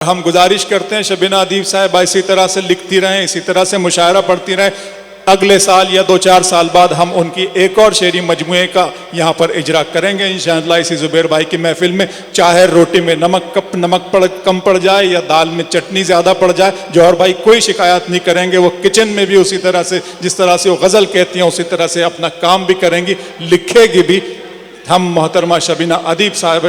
ہم گزارش کرتے ہیں شبینہ ادیب صاحبہ اسی طرح سے لکھتی رہیں، اسی طرح سے مشاعرہ پڑھتی رہیں. اگلے سال یا 2-4 سال بعد ہم ان کی ایک اور شعری مجموعے کا یہاں پر اجرا کریں گے انشاءاللہ اسی زبیر بھائی کی محفل میں. چاہے روٹی میں نمک کم پڑ جائے یا دال میں چٹنی زیادہ پڑ جائے، جوہر بھائی کوئی شکایت نہیں کریں گے. وہ کچن میں بھی اسی طرح سے جس طرح سے وہ غزل کہتی ہیں اسی طرح سے اپنا کام بھی کریں گی، لکھے گی بھی. ہم محترمہ شبینہ ادیب صاحب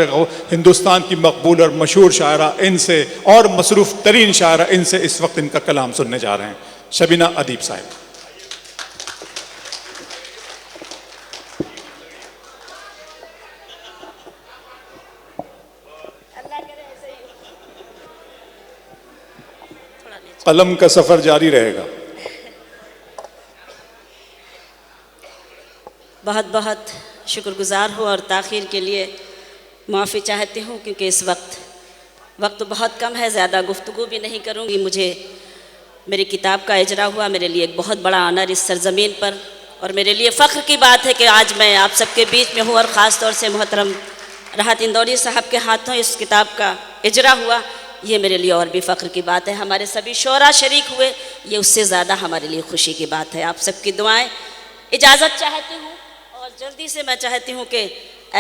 ہندوستان کی مقبول اور مشہور شاعرہ، ان سے اور مصروف ترین شاعرہ، ان سے اس وقت ان کا کلام سننے جا رہے ہیں. شبینہ ادیب صاحب. قلم کا سفر جاری رہے گا. بہت بہت شکر گزار ہوں اور تاخیر کے لیے معافی چاہتی ہوں، کیونکہ اس وقت بہت کم ہے، زیادہ گفتگو بھی نہیں کروں گی. مجھے میری کتاب کا اجرا ہوا میرے لیے ایک بہت بڑا آنر اس سرزمین پر، اور میرے لیے فخر کی بات ہے کہ آج میں آپ سب کے بیچ میں ہوں، اور خاص طور سے محترم راحت اندوری صاحب کے ہاتھوں اس کتاب کا اجرا ہوا. یہ میرے لیے اور بھی فخر کی بات ہے. ہمارے سبھی شعراء شریک ہوئے، یہ اس سے زیادہ ہمارے لیے خوشی کی بات ہے. آپ سب کی دعائیں. اجازت چاہتی ہوں، اور جلدی سے میں چاہتی ہوں کہ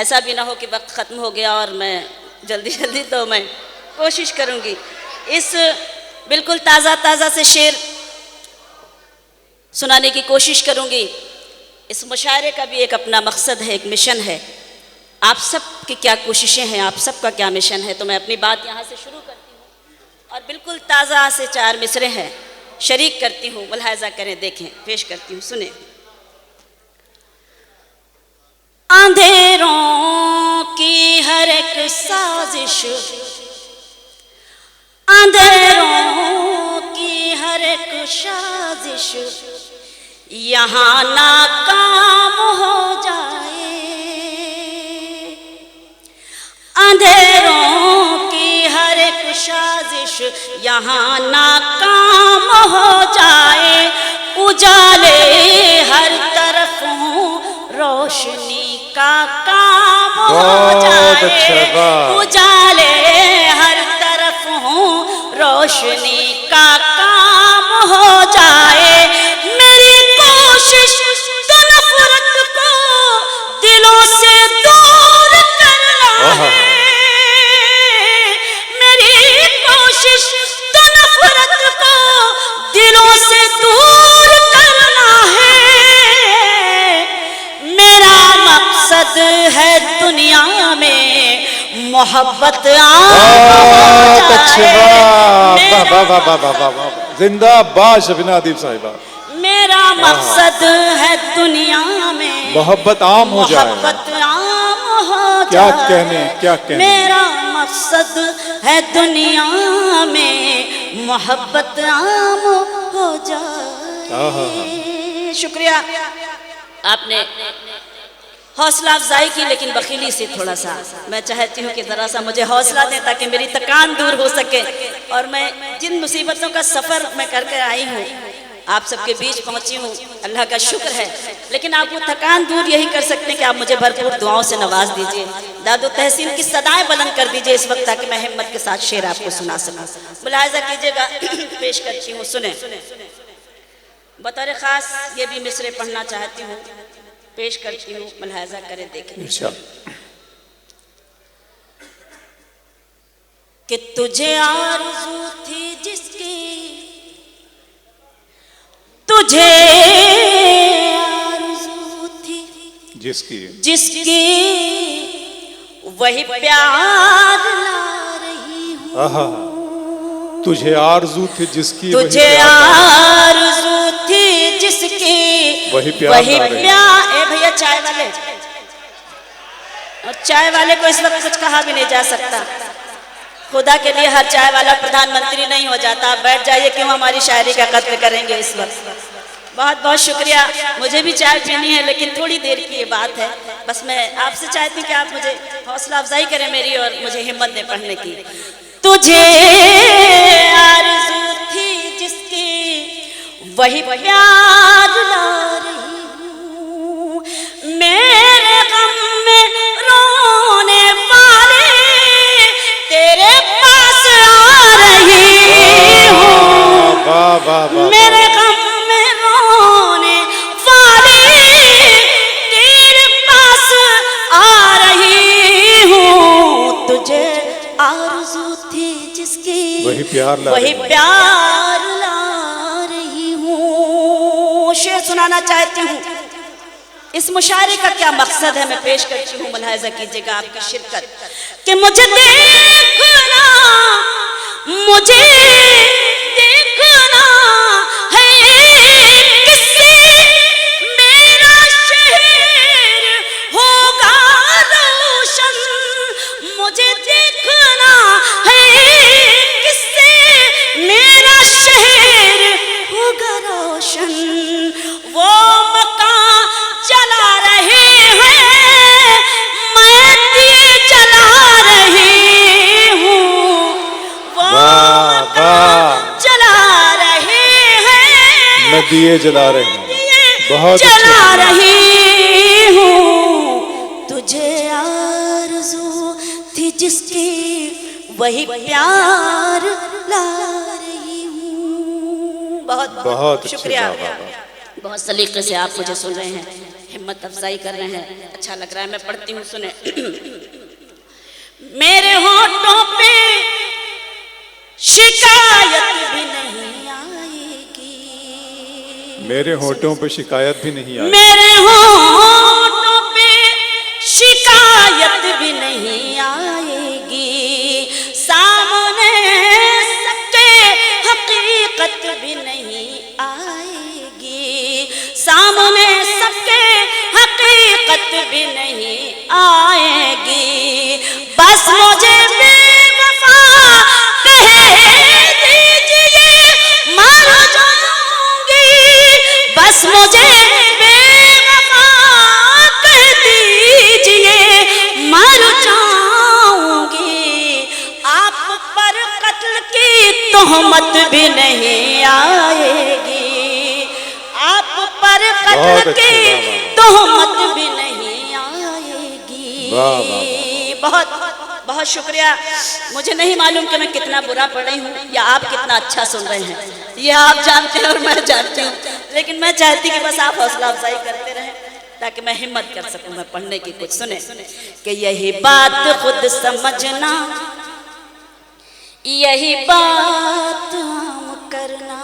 ایسا بھی نہ ہو کہ وقت ختم ہو گیا اور میں جلدی تو میں کوشش کروں گی اس بالکل تازہ سے شعر سنانے کی کوشش کروں گی. اس مشاعرے کا بھی ایک اپنا مقصد ہے، ایک مشن ہے. آپ سب کی کیا کوششیں ہیں، آپ سب کا کیا مشن ہے. تو میں اپنی بات یہاں سے شروع کرتی ہوں اور بالکل تازہ سے 4 مصرے ہیں شریک کرتی ہوں. ملاحظہ کریں، دیکھیں، پیش کرتی ہوں، سنیں. اندھیروں کی ہر ایک سازش، اندھیروں کی ہر ایک سازش یہاں ناکام ہو جائے. اندھیروں کی ہر ایک سازش یہاں ناکام ہو جائے. اجالے ہر طرف ہوں، روشنی کا کام ہو جائے. اجالے ہر طرف ہوں، روشنی کا کام ہو جائے. میری کوشش تو نفرت کو دلوں سے دور کرنا ہے. میری کوشش تو نفرت کو دلوں سے دور کرنا ہے. میرا مقصد ہے دنیا میں محبت زندہ باد شبینہ ادیب صاحبہ. میرا مقصد ہے دنیا میں محبت عام ہو جائے. محبت عام ہو کیا جائے. کہنے میرا مقصد ہے دنیا میں محبت عام ہو جائے. شکریہ. آپ نے حوصلہ افزائی کی، لیکن بخیلی سے تھوڑا سا میں چاہتی ہوں کہ ذرا سا مجھے حوصلہ دیں تاکہ میری تکان دور ہو سکے. اور میں جن مصیبتوں کا سفر میں کر کے آئی ہوں، آپ سب کے بیچ پہنچی ہوں، اللہ کا شکر ہے. لیکن آپ وہ تکان دور یہی کر سکتے ہیں کہ آپ مجھے بھرپور دعاؤں سے نواز دیجئے. داد و تحسین کی صدائیں بلند کر دیجئے اس وقت تاکہ میں ہمت کے ساتھ شعر آپ کو سنا سکوں. ملاحظہ کیجئے گا، پیش کرتی ہوں، سنیں. بطور خاص یہ بھی مصرے پڑھنا چاہتی ہوں، پیش کرتی ہوں، ملاحظہ کریں، دیکھیں. کہ تجھے آرزو تھی جس کی، تجھے آرزو تھی جس کی وہی پیار لا رہی ہوں. تجھے آرزو تھی جس کی، تجھے آرزو تھی جس کی وہی پیار. اے بھیا چائے والے، اور چائے والے کو اس وقت کچھ کہا بھی نہیں جا سکتا. خدا کے لیے ہر چائے والا پردھان منتری نہیں ہو جاتا. بیٹھ جائیے، کیوں ہماری شاعری کا قتل کریں گے اس وقت. بہت بہت شکریہ. مجھے بھی چائے پینی ہے لیکن تھوڑی دیر کی یہ بات ہے. بس میں آپ سے چاہتی ہوں کہ آپ مجھے حوصلہ افزائی کریں میری، اور مجھے ہمت دیں پڑھنے کی. تجھے آرزو تھی جس کی وہی پیار لا رہی ہوں. میرے غم میں رونے والے تیرے پاس آ رہے واہ واہ واہ میرے غم میں رونے والی تیرے پاس آ رہی ہوں. تجھے آرزو تھی جس کی وہی پیار لا وہی پیار لا رہی ہوں. شعر سنانا چاہتی ہوں. اس مشاعرے کا کیا مقصد ہے میں پیش کرتی ہوں, ملاحظہ کیجئے گا آپ کی شرکت. کہ مجھے دیکھنا ہے کس سے میرا شہر ہوگا روشن. مجھے دیکھنا ہے کس سے میرا شہر ہوگا روشن. وہ مکان جلا رہے ہیں میں دیے جلا رہی ہوں. وہ مکان جلا رہے ہیں میں دیے جلا رہی ہوں. بہت جلا رہی ہوں. تجھے آرزو تھی جس کی وہی پیار لا رہی ہوں. بہت شکریہ. بہت سلیقے سے آپ مجھے سن رہے ہیں, ہمت افزائی کر رہے ہیں, اچھا لگ رہا ہے. میں پڑھتی ہوں, سنیں. میرے ہونٹوں پہ شکایت بھی نہیں آئے گی. میرے ہونٹوں پہ شکایت بھی نہیں آئی. میرے ہونٹوں پہ شکایت بھی نہیں آئے گی. سامنے سب کے حقیقت بھی نہیں آئے گی. سامنے سب کے حقیقت بھی نہیں آئے گی. بس مجھے بے وفا کہہ دیجئے مر جاؤں گی. بس مجھے بے وفا کہہ دیجئے مر جاؤں گی. آپ پر قتل کی تہمت بھی نہیں آئے گی. آپ پر قتل کی تہمت بھی نہیں آئے گی. بہت بہت شکریہ. مجھے نہیں معلوم کہ میں کتنا برا پڑھ رہی ہوں یا آپ کتنا اچھا سن رہے ہیں, یہ آپ جانتے ہیں اور میں جانتی ہوں. لیکن میں چاہتی کہ بس آپ حوصلہ افزائی کرتے رہیں تاکہ میں ہمت کر سکوں میں پڑھنے کی. کچھ سنیں کہ یہی بات خود سمجھنا, یہی بات عام کرنا,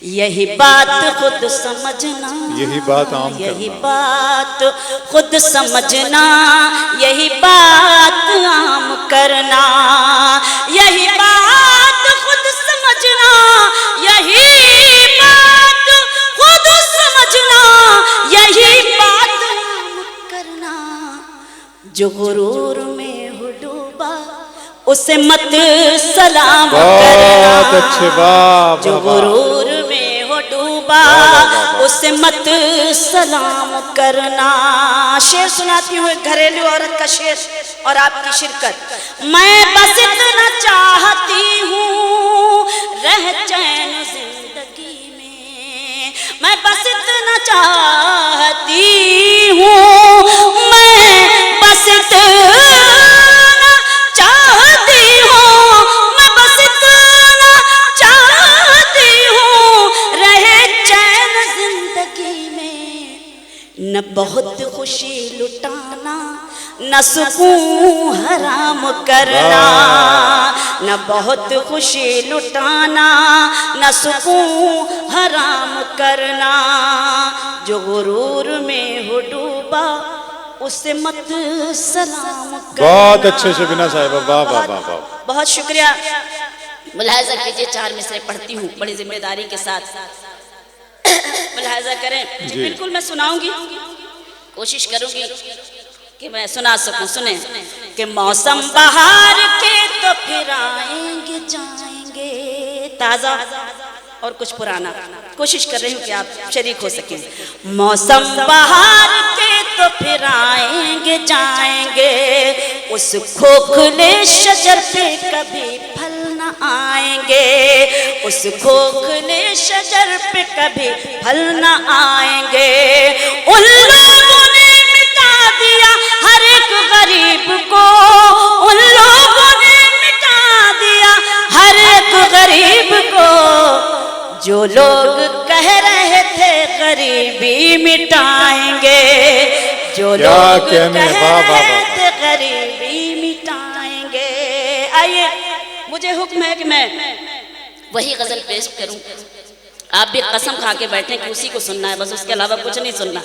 یہی بات خود سمجھنا, یہی بات عام کرنا, یہی بات خود سمجھنا, یہی بات عام کرنا, یہی بات خود سمجھنا, یہی بات خود سمجھنا, یہی بات عام کرنا. جو غرور میں ہو ڈوبا اسے مت سلام کرنا. بہت اچھے. واہ جو غرور میں ہو ڈوبا اسے مت سلام کرنا. شعر سناتی ہوں, ایک گھریلو عورت کا شعر اور آپ کی شرکت. میں بس اتنا چاہتی ہوں رہ چین زندگی میں. میں بس اتنا چاہتی ہوں, میں بس اتنا چاہتی ہوں, میں بس اتنا چاہتی ہوں رہے چین زندگی میں. نہ بہت خوشی لٹانا, نہ سکون حرام کرنا. نہ بہت خوشی لٹانا, نہ سکون حرام کرنا. جو غرور میں ہو ڈوبا اسے مت سلام کرنا. بہت اچھے شبینہ صاحبہ. واہ واہ واہ واہ. بہت شکریہ. ملاحظہ کیجئے, 4 مصرے پڑھتی ہوں بڑی ذمہ داری کے ساتھ. ملاحظہ کریں. بالکل میں سناؤں گی, کوشش کروں گی کہ میں سنا سکوں. سنیں کہ موسم بہار کے تو پھر آئیں گے جائیں گے, تازہ اور کچھ پرانا. کوشش کر رہی ہوں کہ آپ شریک ہو سکیں. موسم بہار کے تو پھر آئیں گے جائیں گے, اس کھوکھلے شجر پہ کبھی پھل نہ آئیں گے. اس کھوکھلے شجر پہ کبھی پھل نہ آئیں گے. ان لوگوں نے مٹا دیا ہر ایک غریب کو, ان لوگوں نے مٹا دیا ہر ایک غریب کو. جو لوگ کہہ رہے تھے غریبی مٹائیں گے، جو لوگ کہہ رہے تھے غریبی مٹائیں گے. آئیے مجھے حکم ہے کہ میں وہی غزل پیش کروں. آپ بھی قسم کھا کے بیٹھیں کہ اسی کو سننا ہے، بس اس کے علاوہ کچھ نہیں سننا.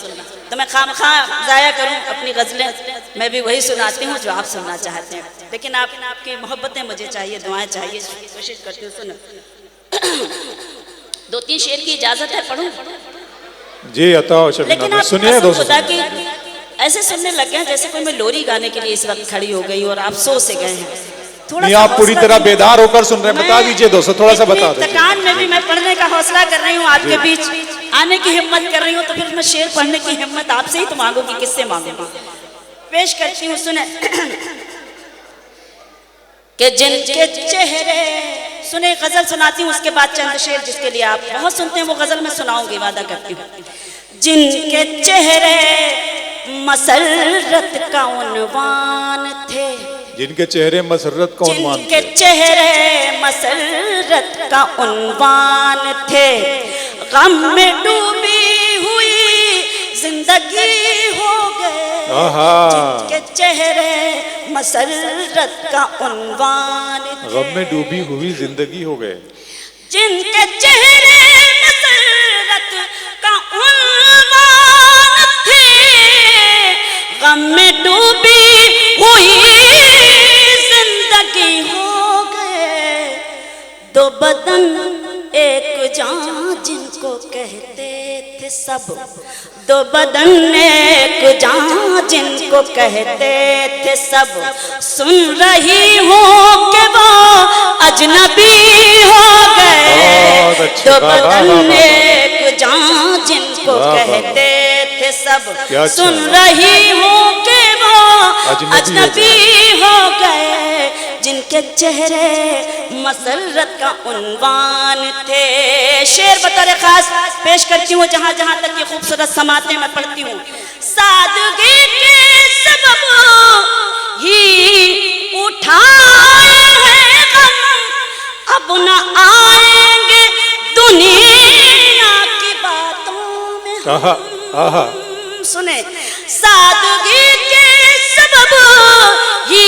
تو میں خواہ ضائع کروں اپنی غزلیں، میں بھی وہی سناتی ہوں جو آپ سننا چاہتے ہیں. لیکن آپ کی محبتیں مجھے چاہیے، دعائیں چاہیے. کوشش کرتی ہوں سنو. 2-3 شعر کی اجازت ہے پڑھوں؟ جی عطا ہو شبینہ. لیکن آپ سنیے قسم دوستوں. خدا کی ایسے سننے لگ گئے ہیں جیسے کوئی میں لوری گانے کے لیے اس وقت کھڑی ہو گئی اور آپ سو سے گئے ہیں. نہیں آپ پوری طرح بیدار ہو کر سن رہے ہیں. بتا دیجئے دوستو، تھوڑا سا بتا دیجئے. تکان میں بھی میں پڑھنے کا حوصلہ کر رہی ہوں، آپ کے بیچ آنے کی ہمت کر رہی ہوں، تو پھر میں شعر پڑھنے کی ہمت آپ سے ہی تو مانگوں گی، کس سے مانگوں گی. پیش کرتی ہوں، سنیں. کہ جن کے چہرے، سنیں غزل سناتی ہوں، اس کے بعد چند شعر جس کے لیے آپ بہت سنتے ہیں وہ غزل میں سناؤں گی، وعدہ کرتی ہوں. جن کے چہرے مسرت کا عنوان تھے، جن کے چہرے مسرت کا عنوان تھے، جن کے چہرے مسرت کا عنوان تھے، غم میں ڈوبی ہوئی زندگی ہو گئے. جن کے چہرے مسرت کا عنوان تھے، غم میں ڈوبی ہوئی زندگی ہو گئے. جن کے چہرے مسرت کا عنوان تھے، غم میں ڈوبی ہوئی زندگی ہو گئے. دو بدن ایک جان جن کو کہتے تھے سب، دو بدن ایک جان جن کو کہتے تھے سب، سن رہی ہوں کہ وہ اجنبی ہو گئے. دو بدن ایک جان جن کو کہتے تھے سب، سن رہی ہوں کہ وہ اجنبی ہو گئے. جن کے چہرے مسرت کا عنوان تھے. شعر بطور خاص پیش کرتی ہوں، جہاں جہاں تک یہ خوبصورت سماعتیں میں پڑھتی ہوں. سادگی کے سبب ہی اٹھائے ہیں غم، اب نہ آئیں گے دنیا کی باتوں میں. سنیں. سادگی کے سبب ہی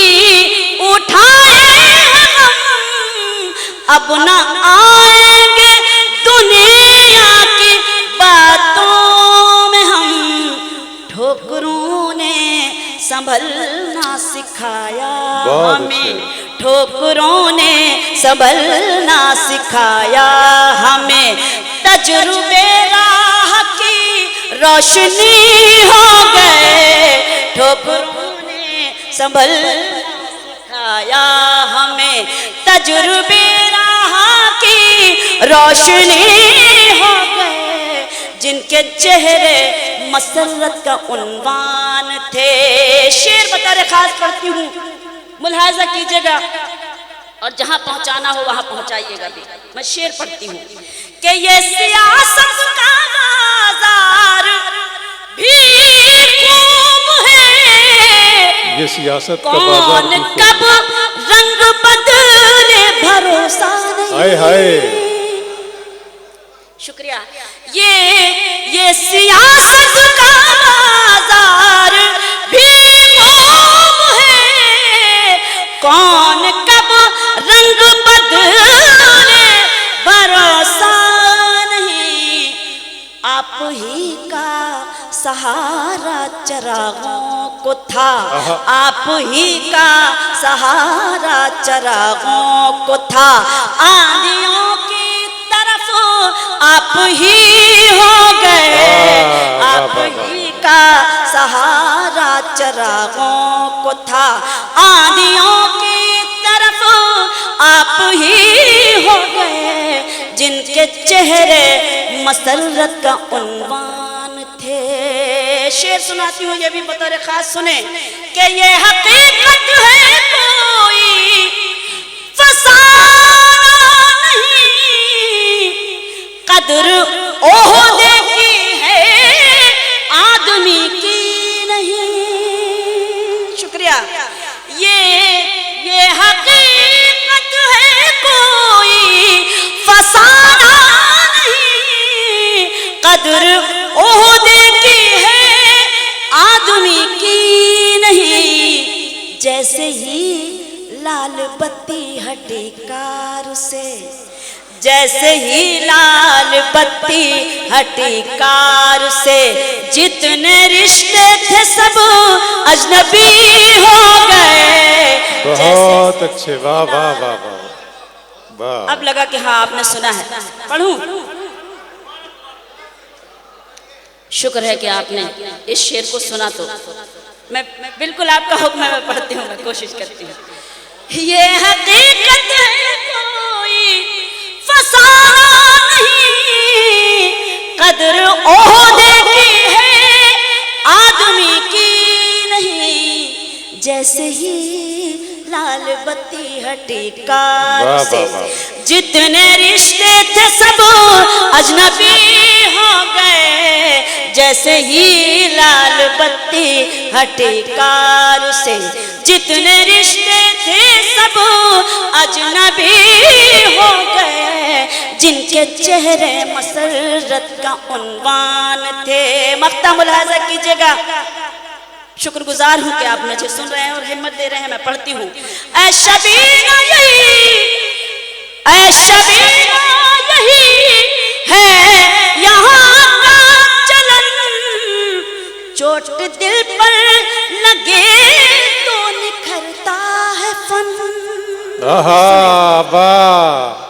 اٹھائے ہیں غم، اب نہ آئیں گے دنیا کی باتوں میں ہم. ٹھوکروں نے سنبھلنا سکھایا ہمیں، ٹھوکروں نے سنبھلنا سکھایا ہمیں. تجربے راہ کی روشنی ہو گئے، ٹھوکروں نے سنبھلنا سکھایا ہمیں. تجربے راہ کی روشنی ہو گئے. جن کے چہرے مسرت کا عنوان تھے. شعر بطور خاص پڑھتی ہوں، ملاحظہ کیجئے گا اور جہاں پہنچانا ہو وہاں پہنچائیے گا بھی. میں شعر پڑھتی ہوں کہ یہ سیاست کا بازار بھی خوب ہے، یہ سیاست کا کون کب رنگ بدلے بھروسہ نہیں. ہائے ہائے. شکریہ. یہ سیاست کا بازار بھی خوب ہے، کون کب رنگ بدلے بھروسہ نہیں. آپ ہی کا سہارا چراغوں کو تھا، آپ ہی کا سہارا چراغوں کو تھا. آندھیوں کی طرف آپ ہی ہو گئے، آپ ہی کا سہارا چراغوں کو تھا. آندھیوں کی طرف آپ ہی ہو گئے. جن کے چہرے مسرت کا عنوان تھے. شعر سناتی ہوں، یہ بھی بطور خاص سنیں کہ یہ حقیقت ہے کوئی فسانہ نہیں، قدر عہدے کی ہے آدمی کی نہیں. شکریہ. یہ حقیقت ہے کوئی فسانہ قدر عہد کی ہے آدمی کی نہیں، جیسے ہی لال بتی ہٹی کار سے، جیسے ہی لال بتی ہٹی کار سے، جتنے رشتے تھے سب اجنبی ہو گئے۔ بہت اچھے، واہ واہ واہ واہ واہ۔ اب لگا کہ ہاں آپ نے سنا ہے، پڑھوں؟ شکر ہے کہ آپ نے اس شعر کو سنا، تو میں بالکل آپ کا حکم ہے، میں پڑھتی ہوں، میں کوشش کرتی ہوں۔ یہ حقیقت ہے کوئی فسانہ نہیں، قدر عہدے کی ہے آدمی کی نہیں، جیسے ہی لال بتی ہٹی کار سے، جتنے رشتے تھے سب اجنبی ہو گئے، جیسے ہی لال بتی ہٹی کار سے، جتنے رشتے تھے سب اجنبی ہو گئے، جن کے چہرے مسرت کا عنوان تھے۔ مقطع ملاحظہ کیجئے گا، شکر گزار ہوں کہ آپ مجھے سن رہے ہیں اور ہمت دے رہے ہیں، میں پڑھتی ہوں۔ اے شبینہ یہی، اے شبینہ یہی ہے یہاں کا چلن، چوٹ دل پر لگے تو نکھرتا ہے فن۔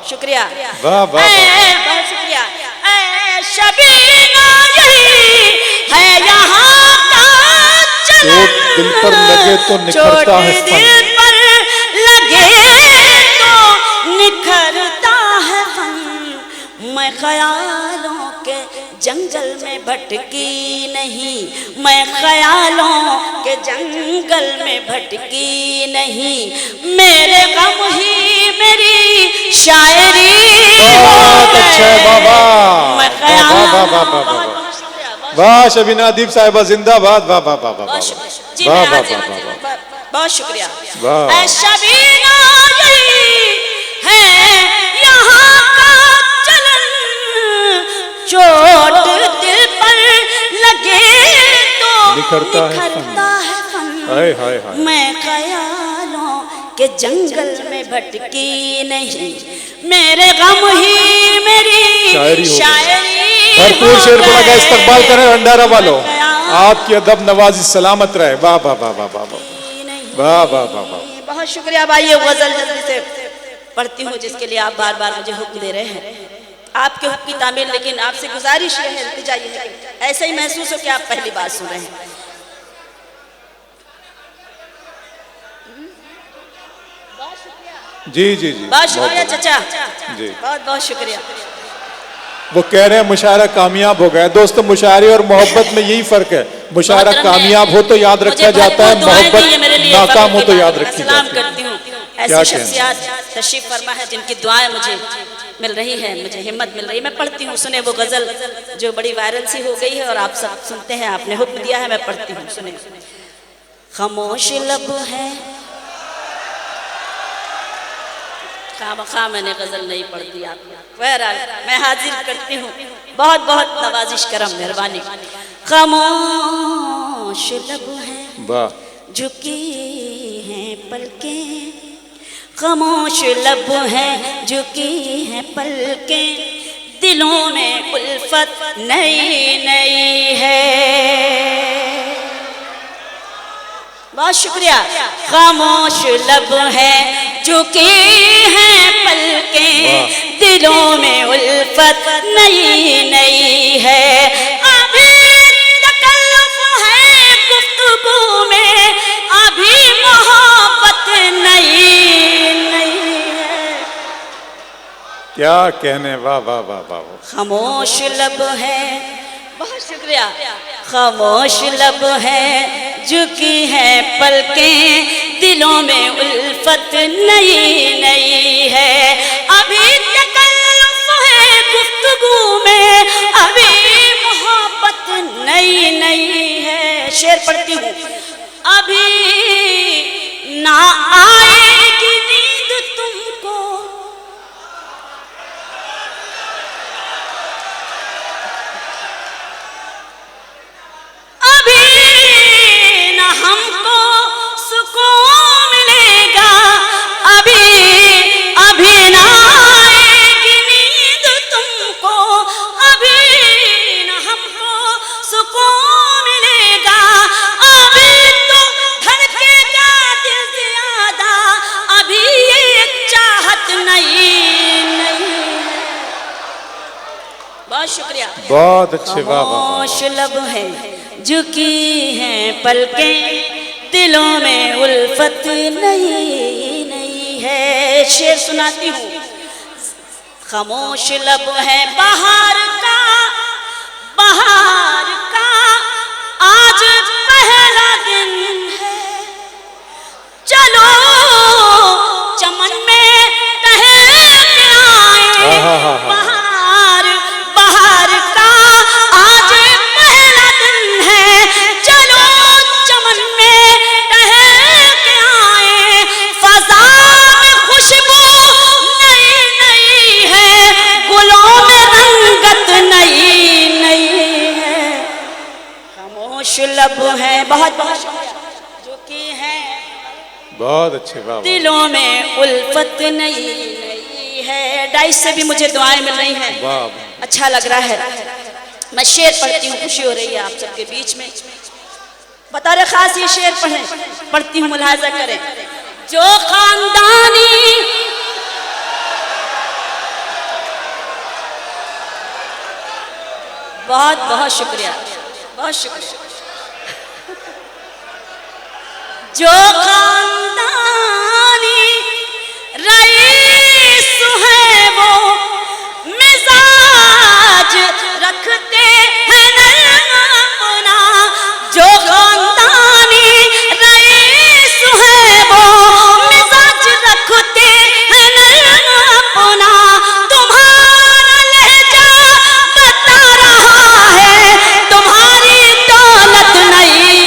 شکریہ، بہت شکریہ۔ اے شبینہ یہی ہے یہاں کا چلن، دل پر لگے تو نکھرتا ہے فن، دل پر لگے تو نکھرتا ہے فن۔ میں خیالوں کے جنگل میں بھٹکی نہیں، میں خیالوں کے جنگل میں بھٹکی نہیں، میرے غم ہی میری شاعری ہو گئے۔ میں خیالوں، واہ شبینہ ادیب صاحبہ زندہ باد، واہ واہ واہ واہ جی میں حاضر، بہت شکریہ۔ اے شبینہ یہی ہے یہاں کا چلن، چوٹ دل پر لگے تو نکھرتا ہے فن۔ میں خیالوں کے جنگل میں بھٹکی نہیں، میرے غم ہی میری شاعری۔ بھرپور شعر کو لگا استقبال کریں بھنڈارہ والوں، آپ کی ادب نوازی سلامت رہے۔ واہ واہ واہ واہ واہ واہ واہ واہ واہ۔ بہت شکریہ بھائی، یہ غزل جلدی سے پڑھتی ہوں جس کے لیے آپ بار بار مجھے حکم دے رہے ہیں، آپ کے حکم کی تعمیل، لیکن آپ سے گزارش یہ ہے، التجا یہ ہے، ایسا ہی محسوس ہو کہ آپ پہلی بار سن رہے ہیں۔ جی جی جی، بہت شکریہ چچا، جی بہت بہت شکریہ۔ وہ کہہ رہے ہیں مشاعرہ کامیاب ہو گیا۔ دوستو مشاعرے اور محبت میں یہی فرق ہے، مشاعرہ کامیاب ہو تو یاد رکھا جاتا ہے، محبت ناکام ہو تو یاد رکھی سلام جاتی ہے۔ کرتی ہوں ایسی شخصیات تشریف فرما ہے جن کی دعائیں مجھے مل رہی ہیں، مجھے ہمت مل رہی ہے۔ میں پڑھتی ہوں، سنیں وہ غزل جو بڑی وائرل سی ہو گئی ہے اور آپ سب سنتے ہیں، آپ نے حکم دیا ہے، میں پڑھتی ہوں، سنیں۔ خاموش لب ہے، خواہ میں نے غزل نہیں پڑھ دی آپ نے، بہرحال میں حاضر کرتی ہوں، بہت بہت نوازش کرم، مہربانی۔ خاموش لب ہے جھکی ہیں پلکیں، خاموش لب ہے جھکی ہیں پلکیں، دلوں میں الفت نئی نئی ہے۔ بہت شکریہ۔ خاموش لب ہے جھکی ہیں پلکیں، دلوں میں الفت نئی نئی ہے، ابھی تکلف ہے گفتگو میں، ابھی محبت نئی نئی ہے۔ کیا کہنے، واہ واہ واہ واہ۔ خاموش لب ہے، بہت شکریہ۔ خاموش لب ہے جھکی ہے پلکیں، دلوں میں الفت نئی نئی ہے، ابھی تکلف ہے گفتگو میں، ابھی محبت نئی نئی ہے۔ شعر پڑھتی ہوں۔ ابھی نہ آئے گی نیند تم کو، شکریہ. بہت اچھے. واہ واہ. خاموش لب ہے جھکی ہیں پلکیں دلوں میں الفت نہیں ہے. شعر سناتی ہوں. خاموش لب ہے بہار کا آج پہلا دن ہے. چلو چمن میں ٹہل کے آئیں. بہار کا آج پہلا دن ہے. چلو چمن میں ٹہل کے آئیں. فضا میں خوشبو نئی ہے. گلوں میں رنگت نئی ہے. خاموش لب ہے بہت جو کی ہے بہت اچھے. واہ. دلوں میں الفت نہیں ہے. ڈائس سے بھی مجھے دعائیں مل رہی ہیں. واہ. اچھا لگ رہا ہے. میں شعر پڑھتی ہوں, خوشی ہو رہی ہے آپ سب کے بیچ میں. بطور خاص یہ شعر پڑھتی ہوں, ملاحظہ کریں. جو خاندانی بہت بہت شکریہ, بہت شکریہ. جو خاندانی رئیس ہے وہ مزاج رکھتے ہیں نرم اپنا. جو خاندانی رئیس ہے وہ مزاج رکھتے ہیں نرم اپنا. تمہارا لہجہ بتا رہا ہے تمہاری دولت نہیں.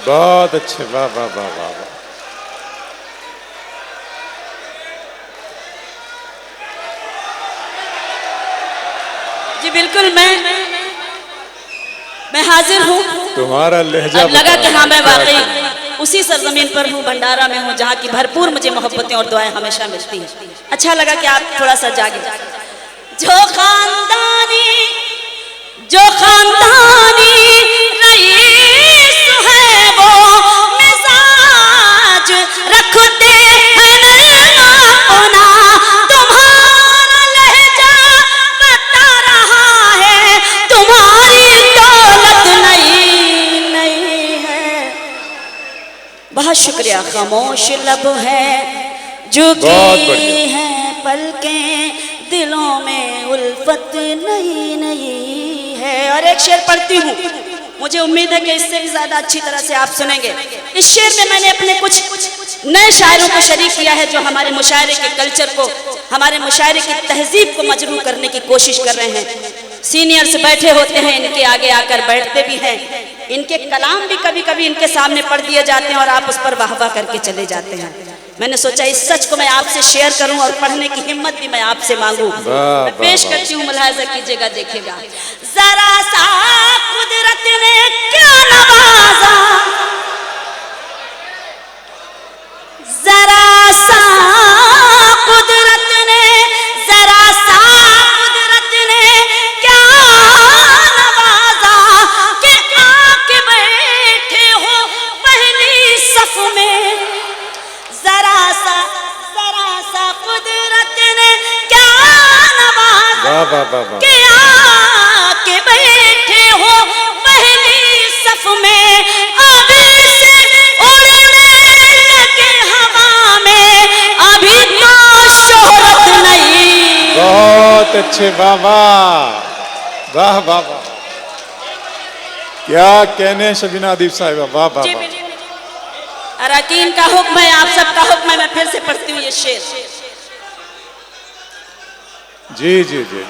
بہت اچھے. واہ واہ واہ واہ واہ. جی بالکل میں حاضر ہوں. تمہارا لہجہ اب لگا کہ ہاں میں واقعی اسی سرزمین پر ہوں, بھنڈارا میں ہوں, جہاں کی بھرپور مجھے محبتیں اور دعائیں ہمیشہ ملتی ہیں. اچھا لگا کہ آپ تھوڑا سا جاگے. جو خاندانی رئیس ہے وہ مزاج رکھتے ہیں نرم اپنا. تمہارا لہجہ بتا رہا ہے تمہاری دولت نہیں ہے. بہت شکریہ. خاموش لب ہے جھکی ہیں پلکیں دلوں میں الفت نہیں ہے. اور ایک شعر پڑھتی ہوں, مجھے امید ہے کہ اس سے بھی زیادہ اچھی طرح سے آپ سنیں گے. اس شعر میں میں نے اپنے کچھ نئے شاعروں کو شریک کیا ہے جو ہمارے مشاعرے کے کلچر کو, ہمارے مشاعرے کی تہذیب کو مجروح کرنے کی کوشش کر رہے ہیں. سینئرز بیٹھے ہوتے ہیں, ان کے آگے آ کر بیٹھتے بھی ہیں. ان کے کلام بھی کبھی کبھی ان کے سامنے پڑھ دیے جاتے ہیں اور آپ اس پر واہ واہ کر کے چلے جاتے ہیں. میں نے سوچا اس سچ کو میں آپ سے شیئر کروں اور پڑھنے کی ہمت بھی میں آپ سے مانگوں. میں پیش کرتی ہوں, ملاحظہ کیجئے گا, دیکھیں گا. ذرا سا قدرت نے کیا نوازا, ذرا سا قدرت نے کیا نوازا کہ آ کے بیٹھے ہو پہلی صف میں. ذرا سا قدرت نے کیا نوازا کہ آ کے بیٹھے ہو پہلی صف میں. ابھی سے اڑنے لگے ہوا میں, ابھی تو شہرت نہیں. بہت اچھے. واہ واہ واہ واہ واہ. کیا کہنے شبینہ ادیب صاحبہ. واہ واہ واہ. اراکین کا حکم ہے, آپ سب کا حکم ہے. میں پھر سے پڑھتی ہوں یہ شعر. جی جی جی.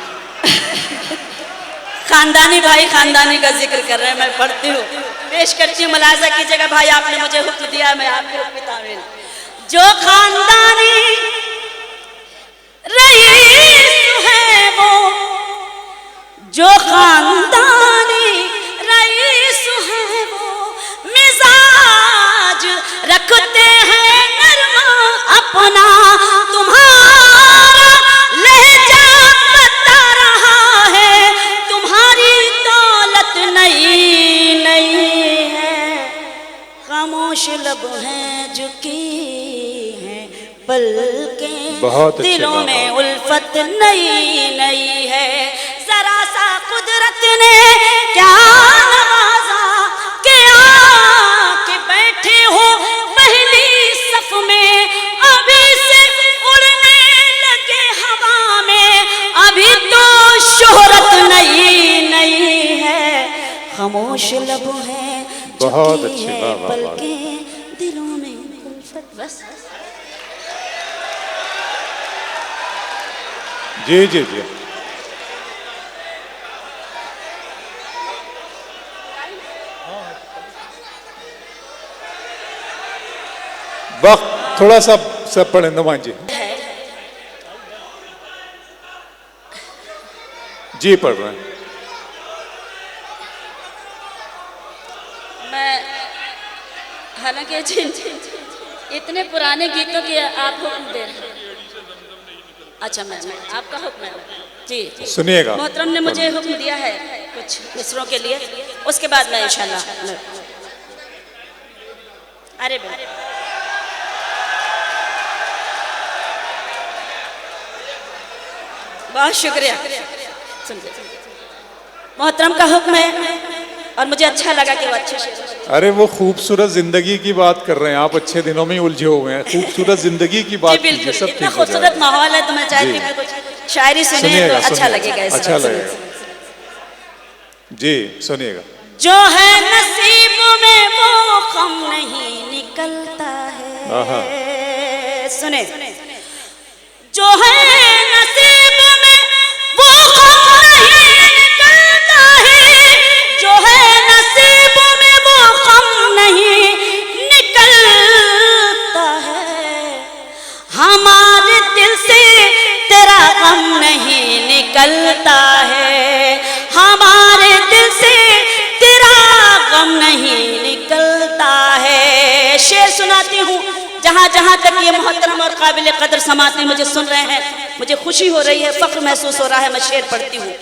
خاندانی بھائی خاندانی کا ذکر کر رہے ہیں, میں پڑھتی ہوں, پیش کرتی ہوں. ملاحظہ کیجئے گا بھائی, آپ نے مجھے حکم دیا, میں آپ کے حکم کی تعمیل. جو خاندانی رئیس ہے وہ, جو خاندانی رئیس ہے وہ مزاج رکھتے ہیں نرم اپنا. تمہارا لہجہ بتا رہا ہے تمہاری دولت نہیں لب ہیں جھکی ہیں پلکیں، بہت اچھے دلوں میں بابا۔ الفت نئی نئی ہے، ذرا سا قدرت نے کیا نوازا کہ آ کے بیٹھے ہو پہلی صف میں، ابھی سے اڑنے لگے ہوا میں، ابھی تو شہرت نئی نئی ہے، خاموش لب ہیں بہت جھکی اچھے، ہے واہ واہ واہ۔ پلکیں، دلوں میں الفت۔ بس جی جی جی، وقت تھوڑا سا سب پڑھیں نمان جی، جی پڑھ رہے ہیں۔ میں حالانکہ اتنے پرانے گیتوں کی آپ حکم دے رہے ہیں، اچھا میں آپ کا حکم ہے جی، سنیے گا، محترم نے مجھے حکم دیا ہے کچھ مصروں کے لیے، اس کے بعد میں انشاءاللہ۔ ارے بھائی بہت شکریہ، محترم کا حکم ہے اور مجھے اچھا لگا کہ وہ اچھے شعر۔ ارے وہ خوبصورت زندگی کی بات کر رہے ہیں آپ، اچھے دنوں میں الجھے ہوئے ہیں، خوبصورت زندگی کی جی بات کیجیے، بالکل، سب اتنا ٹھیک ہو جائے خوبصورت گا۔ ماحول ہے تو میں چاہتی ہوں کہ کچھ شاعری سنیں سنیے تو گا، اچھا سنیے لگے گا اس اچھا وقت۔ لگے گا، جی سنیے گا۔ جو ہے نصیب میں وہ غم نہیں نکلتا آہا۔ ہے، سنیں، جو ہے نصیب میں وہ غم نہیں نکلتا ہے، جو ہے نصیب میں وہ غم نہیں نکلتا ہے، ہمارے دل سے تیرا غم نہیں نکلتا ہے، ہمارے دل سے تیرا غم نہیں نکلتا ہے۔ شعر سناتی ہوں، جہاں جہاں تک یہ محترم اور قابل قدر سماعتیں مجھے سن رہے ہیں، مجھے خوشی ہو رہی ہے، فخر محسوس ہو رہا ہے، میں شعر پڑھتی ہوں۔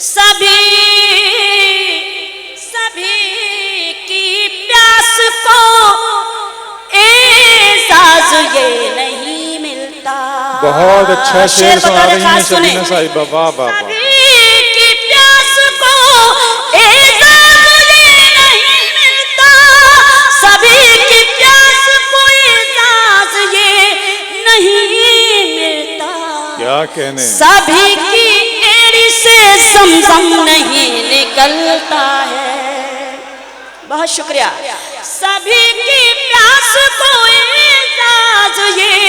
سبھی کی پیاس کو اعزاز یہ نہیں ملتا۔ بہت اچھا شعر سنا رہی ہیں خاص سنیں۔ شبینہ صاحبہ، واہ واہ واہ۔ سبھی کی پیاس کو اعزاز یہ نہیں ملتا، سبھی کی پیاس کو اعزاز یہ نہیں ملتا، کیا کہنے، سبھی کی ایڑی سے زمزم نہیں نکلتا ہے۔ بہت شکریہ۔ سبھی کی پیاس کو اعزاز یہ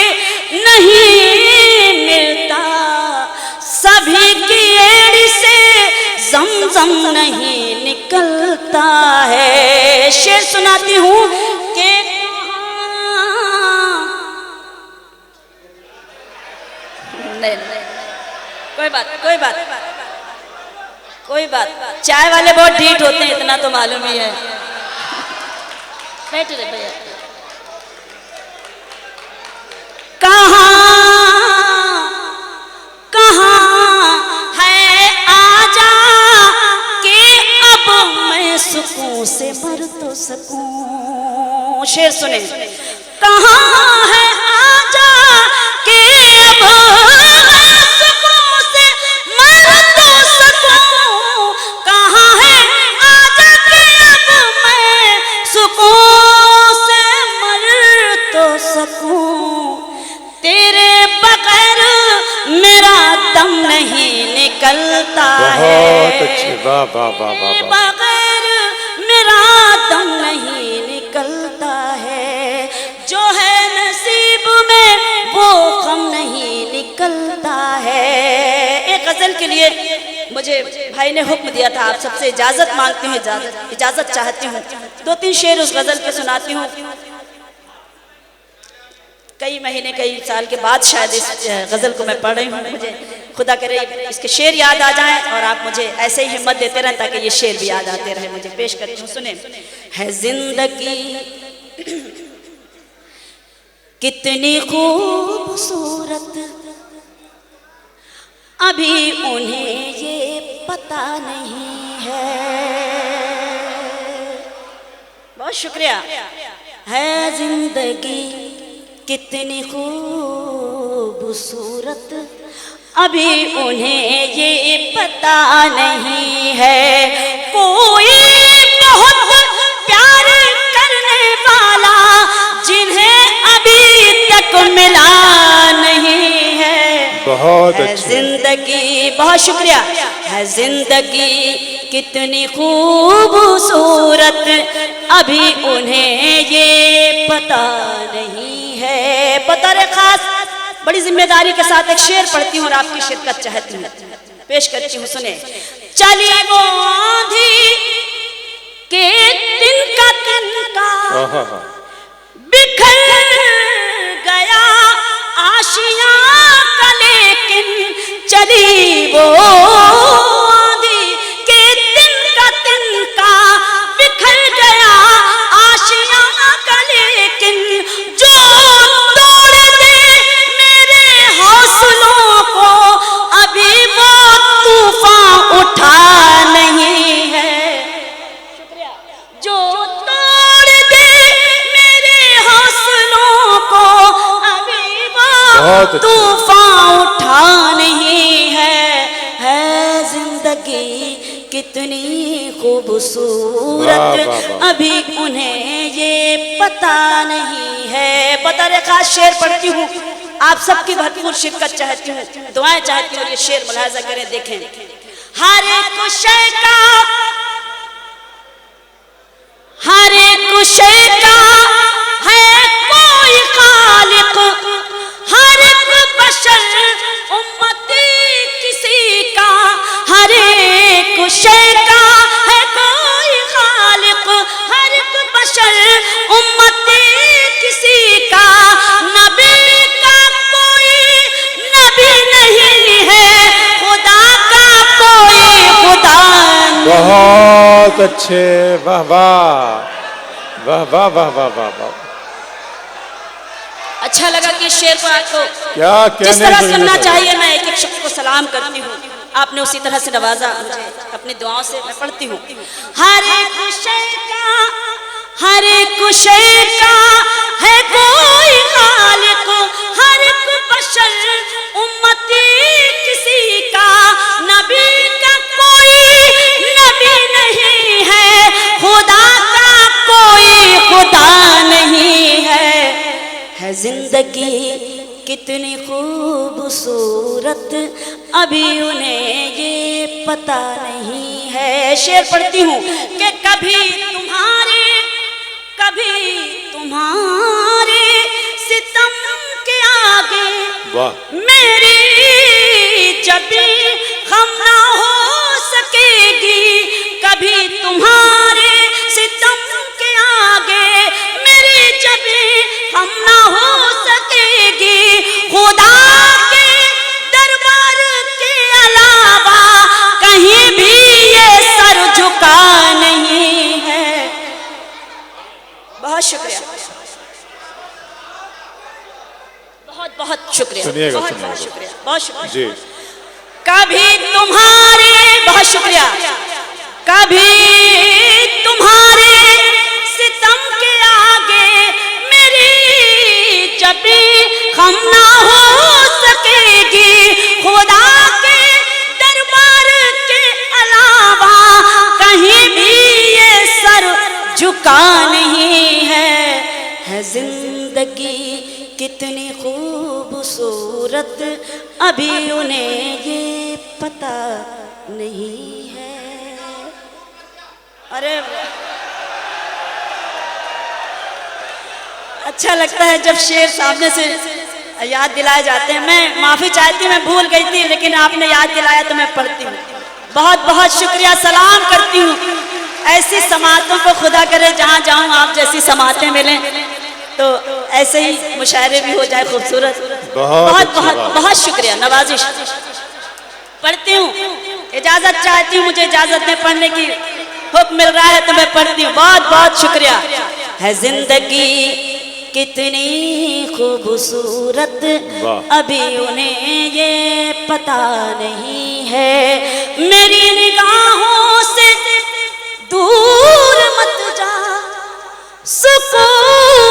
نہیں ملتا، سبھی کی ایڑی سے زمزم نہیں نکلتا ہے۔ شعر سناتی ہوں کہ نہیں کوئی بات، چائے والے بہت ڈھیٹ ہوتے ہیں، اتنا تو معلوم ہی ہے۔ بیٹھ رہے بھیا، کہاں ہے آجا کہ اب میں سکون سے مر تو سکوں۔ شعر سنیں، کہاں ہے آجا کہ اب میں سکون سے مر تو سکوں، کہاں ہے آجا کہ اب میں سکون سے مر تو سکوں، تیرے بغیر میرا دم نہیں نکلتا ہے، بہت اچھے، واہ واہ واہ واہ واہ۔ بغیر میرا دم نہیں نکلتا ہے، جو ہے نصیب میں وہ غم نہیں نکلتا ہے۔ ایک غزل کے لیے مجھے بھائی نے حکم دیا تھا، آپ سب سے اجازت مانگتی ہوں، اجازت چاہتی ہوں، 2-3 شعر اس غزل کے سناتی ہوں۔ کئی مہینے کئی سال کے بعد شاید اس غزل کو میں پڑھ رہی ہوں، مجھے خدا کرے اس کے شعر یاد آ جائیں اور آپ مجھے ایسے ہی ہمت دیتے رہیں تاکہ یہ شعر بھی یاد آتے رہے۔ مجھے پیش کرتی ہوں، سنیں۔ ہے زندگی کتنی خوبصورت، ابھی انہیں یہ پتہ نہیں ہے۔ بہت شکریہ۔ ہے زندگی کتنی خوبصورت ابھی انہیں یہ پتہ نہیں ہے کوئی بہت پیار کرنے والا جنہیں ابھی تک ملا نہیں ہے بہت ہے اچھا زندگی بہت شکریہ ہے زندگی کتنی خوبصورت ابھی انہیں یہ پتہ نہیں ہے بطور خاص بڑی ذمہ داری کے ساتھ ایک شعر پڑھتی ہوں اور آپ کی شرکت چاہتی ہوں پیش کرتی ہوں سنیں چلی وہ آندھی کہ تنکا بکھر گیا آشیاں کا لیکن چلی وہ آندھی کہ تنکا بکھر گیا آشیاں کا لیکن جو توڑ دے میرے حوصلوں کو ابھی وہ طوفان اٹھا نہیں ہے جو توڑ دے میرے حوصلوں کو ابھی وہ طوفان اٹھا نہیں ہے زندگی کتنی خوبصورت ابھی انہیں یہ پتہ نہیں ہے بطور خاص شعر پڑھتی ہوں آپ سب کی بھرپور شرکت چاہتی ہوں دعائیں چاہتی ہوں یہ شعر ملاحظہ کریں دیکھیں ہر ایک شے کا ہے کوئی خالق ہر ایک بشر امتی کسی کا ہر ایک شے کا ہے کوئی خالق ہر ایک بشر امتی کسی کا نبی کا کوئی نبی نہیں ہے خدا کا کوئی خدا نہیں بہت اچھے واہ واہ واہ واہ واہ واہ واہ واہ اچھا لگا کہ شعر کو آپ کو کیا جس طرح سننا چاہیے میں ایک ایک شخص کو سلام کرتی ہوں آپ نے اسی طرح سے نوازا مجھے اپنی دعاؤں سے میں پڑھتی ہوں ہر ایک شے کا ہے کوئی خالق ہر ایک بشر امتی کسی کا نبی کا کوئی نبی نہیں ہے خدا کا کوئی خدا نہیں ہے زندگی کتنی خوبصورت ابھی انہیں یہ پتہ نہیں ہے شعر پڑھتی ہوں کہ کبھی تمہارے ستم کے آگے میری جبیں خم نہ ہو سکے گی کبھی تمہارے ستم کے آگے میری جبیں خم نہ ہو سکے گی خدا کے دربار کے علاوہ کہیں بھی یہ سر جھکا نہیں ہے بہت شکریہ بہت شکریہ بہت شکریہ بہت شکریہ کبھی تمہارے بہت شکریہ کبھی تمہارے ستم کے آگے میری جبیں خم نہ ہو سکے گی خدا کے دربار کے علاوہ کہیں بھی یہ سر جھکا نہیں ہے زندگی کتنی خوبصورت ابھی انہیں یہ پتہ نہیں ہے ارے اچھا لگتا ہے جب شعر سامنے سے یاد دلائے جاتے ہیں میں معافی چاہتی ہوں میں بھول گئی تھی لیکن آپ نے یاد دلایا تو میں پڑھتی ہوں بہت بہت شکریہ سلام کرتی ہوں ایسی سماعتوں کو خدا کرے جہاں جاؤں آپ جیسی سماعتیں ملیں تو ایسے ہی مشاعرے بھی ہو جائے خوبصورت بہت شکریہ نوازش پڑھتی ہوں اجازت چاہتی ہوں مجھے اجازت دیں پڑھنے کی حکم مل رہا ہے تو میں پڑھتی ہوں بہت شکریہ ہے زندگی کتنی خوبصورت ابھی انہیں یہ پتہ نہیں ہے میری نگاہوں سے دور مت جا سکون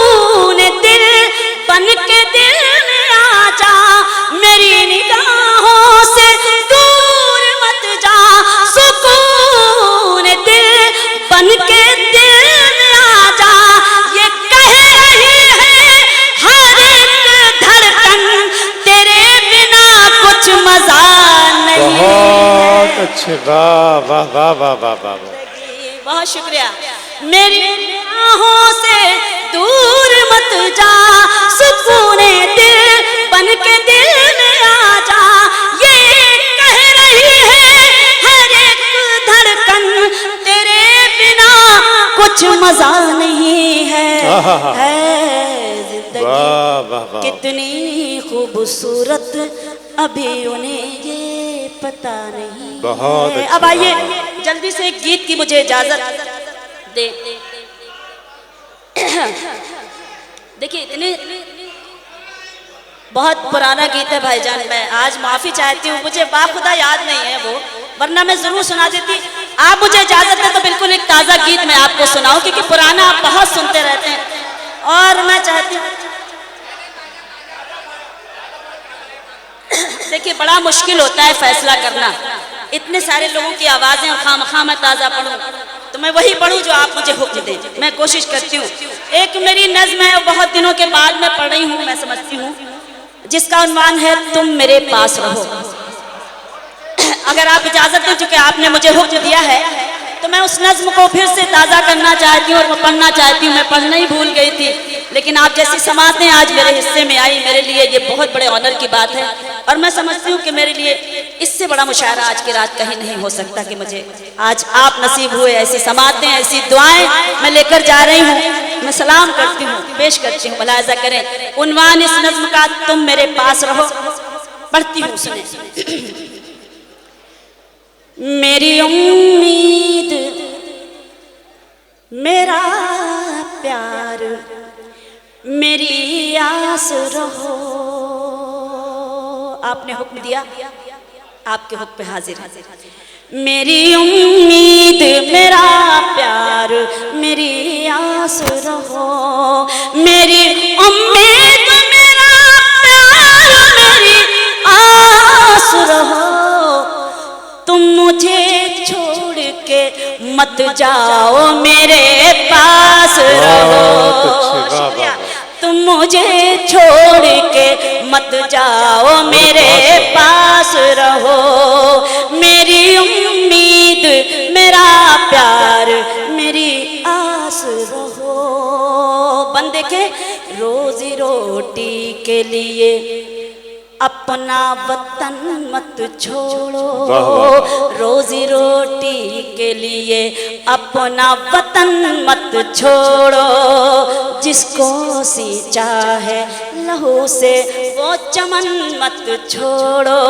اچھا واہ واہ واہ واہ واہ واہ واہ. بہت شکریہ. میری آہوں سے دور مت جا, سکون دل بن کے دل میں آ جا, یہ کہہ رہی ہے ہر ایک دھڑکن تیرے بنا کچھ مزہ نہیں ہے. زندگی واہ واہ واہ. کتنی خوبصورت ابھی انہیں یہ پتا نہیں. بہت اچھا. اب آئیے جلدی سے ایک گیت کی مجھے اجازت دے. دیکھیے اتنے بہت پرانا گیت ہے بھائی جان, میں آج معافی چاہتی ہوں, مجھے باخدا یاد نہیں ہے وہ, ورنہ میں ضرور سنا دیتی. آپ مجھے اجازت دیں تو بالکل ایک تازہ گیت میں آپ کو سناؤں, کیونکہ پرانا آپ بہت سنتے رہتے ہیں اور میں چاہتی ہوں. دیکھیے بڑا مشکل ہوتا ہے فیصلہ کرنا, اتنے سارے لوگوں کی آوازیں اور خواہ میں تازہ پڑھوں تو میں وہی پڑھوں جو آپ مجھے حکم دیں. میں کوشش کرتی ہوں. ایک میری نظم ہے اور بہت دنوں کے بعد میں پڑھ رہی ہوں, میں سمجھتی ہوں, جس کا عنوان ہے تم میرے پاس رہو. اگر آپ اجازت دیں, چونکہ آپ نے مجھے حکم دیا ہے, تو میں اس نظم کو پھر سے تازہ کرنا چاہتی ہوں اور وہ پڑھنا چاہتی ہوں. میں پڑھنا ہی بھول گئی تھی, لیکن آپ جیسی سماعتیں آج میرے حصے میں آئی, میرے لیے یہ بہت بڑے آنر کی بات ہے. اور میں سمجھتی ہوں کہ میرے لیے اس سے بڑا مشاعرہ آج کی رات کہیں نہیں ہو سکتا کہ مجھے آج آپ نصیب ہوئے. ایسی سماعتیں, ایسی دعائیں میں لے کر جا رہی ہوں. میں سلام کرتی ہوں, پیش کرتی ہوں, ملاحظہ کریں. عنوان اس نظم کا تم میرے پاس رہو. پڑھتی ہوں, سنیں. میری امید میرا پیار میری آس رہو. آپ نے حکم دیا, آپ کے حکم پہ حاضر ہے. میری امید میرا پیار میری آس رہو. میری امید میرا پیار میری آس رہو. تم مجھے چھوڑ کے مت جاؤ, میرے پاس رہو. شکریہ. تم مجھے چھوڑ کے مت جاؤ, میرے پاس رہو. میری امید میرا پیار میری آس رہو. بندے کے روزی روٹی کے لیے اپنا وطن مت چھوڑو. روزی روٹی کے لیے اپنا وطن مت چھوڑو. جس کو سینچا ہے لہو سے وہ چمن مت چھوڑو.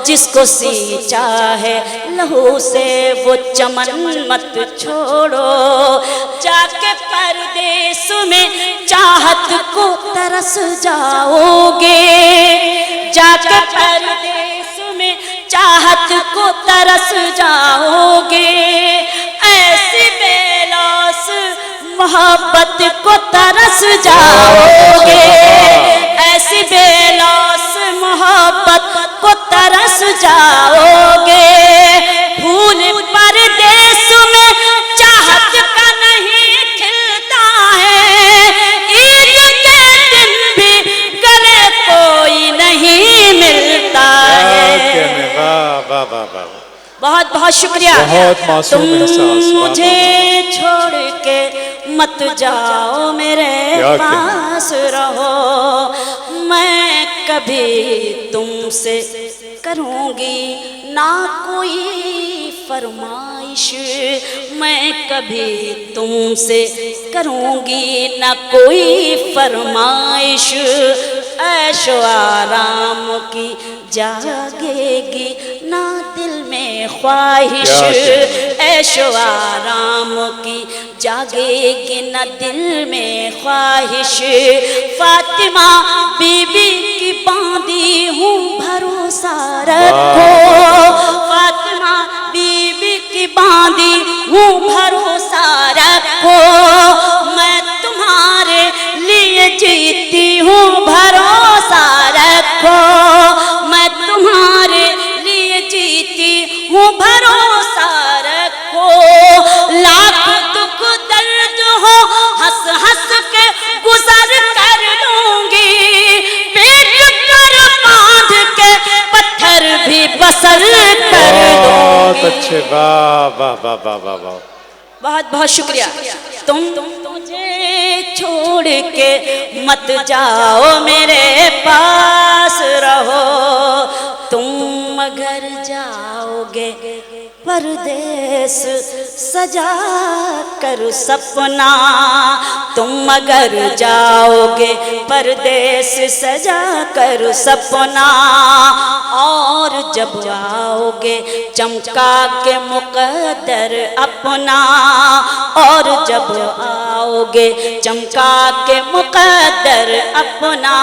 جس کو سینچا ہے لہو سے وہ چمن مت چھوڑو. جا کے پردیس میں چاہت کو ترس جاؤ گے. جا کے پردیس میں چاہت کو ترس جاؤ گے. ایسی بے لوث محبت کو ترس جاؤ گے. ایسی بے لوث محبت کو ترس جاؤ گے. پھول پردیس میں چاہت کا نہیں کھلتا ہے. عید کے دن بھی گلے کوئی نہیں ملتا ہے. بہت بہت شکریہ. تم مجھے چھوڑ کے مت جاؤ, میرے پاس رہو. میں کبھی تم سے کروں گی نہ کوئی فرمائش. میں کبھی تم سے کروں گی نہ کوئی فرمائش. عیش و آرام کی جاگے گی نہ دل میں خواہش. عیش و آرام کی جاگے گی نہ دل میں خواہش. فاطمہ بی بی کی باندھی ہوں بھروسہ رکھو. فاطمہ بی بی کی باندھی ہوں بھروسہ رکھو. میں تمہارے لیے جیتی ہوں بھروسہ رکھو. میں تمہارے لیے جیتی ہوں بھروسہ رکھو. لاکھ دکھ درد ہو ہنس ہنس کے گزر کر لوں گی. پیٹ پر باندھ کے پتھر بھی بسر کر لوں اچھے واہ واہ واہ واہ واہ واہ بہت بہت شکریہ. تم مجھے چھوڑ کے مت جاؤ میرے پاس رہو. تم اگر جاؤ گے پردیس سجا کر سپنا. تم اگر جاؤ گے پردیس سجا کر سپنا. اور جب آؤ گے چمکا کے مقدر اپنا. اور جب آؤ گے چمکا کے مقدر اپنا.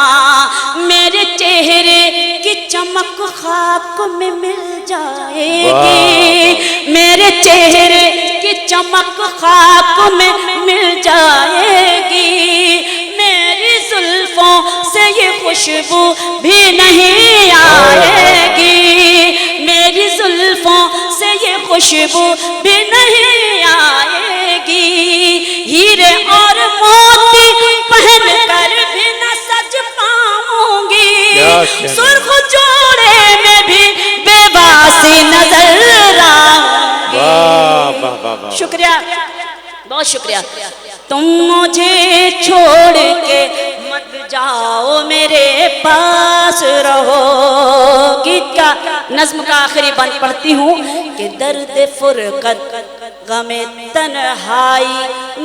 میرے چہرے کی چمک خاک میں مل جائے گی. میرے چہرے کی چمک خاک میں مل جائے گی. میری زلفوں سے یہ خوشبو بھی نہیں آئے گی. میری زلفوں سے یہ خوشبو بھی نہیں آئے گی. ہیرے اور موتی پہن کر بھی نہ سج پاؤں گی. سرخ جوڑے میں بھی بے باسی نظر آؤں گی. شکریہ بہت شکریہ. تم مجھے چھوڑ کے مت جاؤ میرے پاس رہو. گیت کا نظم کا آخری بند پڑھتی ہوں کہ درد فرقت غم تنہائی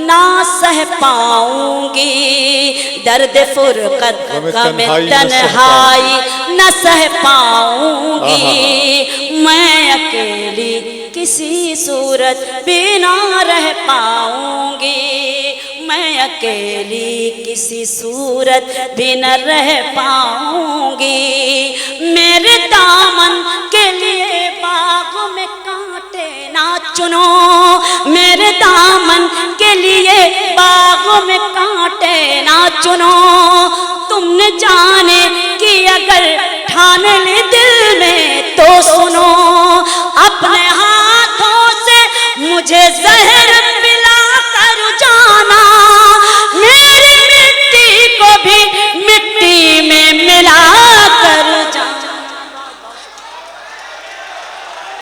نہ سہ پاؤں گی. درد فرقت غم تنہائی نہ سہ پاؤں گی. میں اکیلی کسی صورت بھی نہ رہ پاؤں گی. میں اکیلی کسی صورت بھی نہ رہ پاؤں گی. میرے دامن کے لیے باغ میں کانٹے نہ چنو. میرے دامن کے لیے باغ میں کانٹے نہ چنو. تم نے جانے کی اگر ٹھان لی دل میں تو سنو. اپنے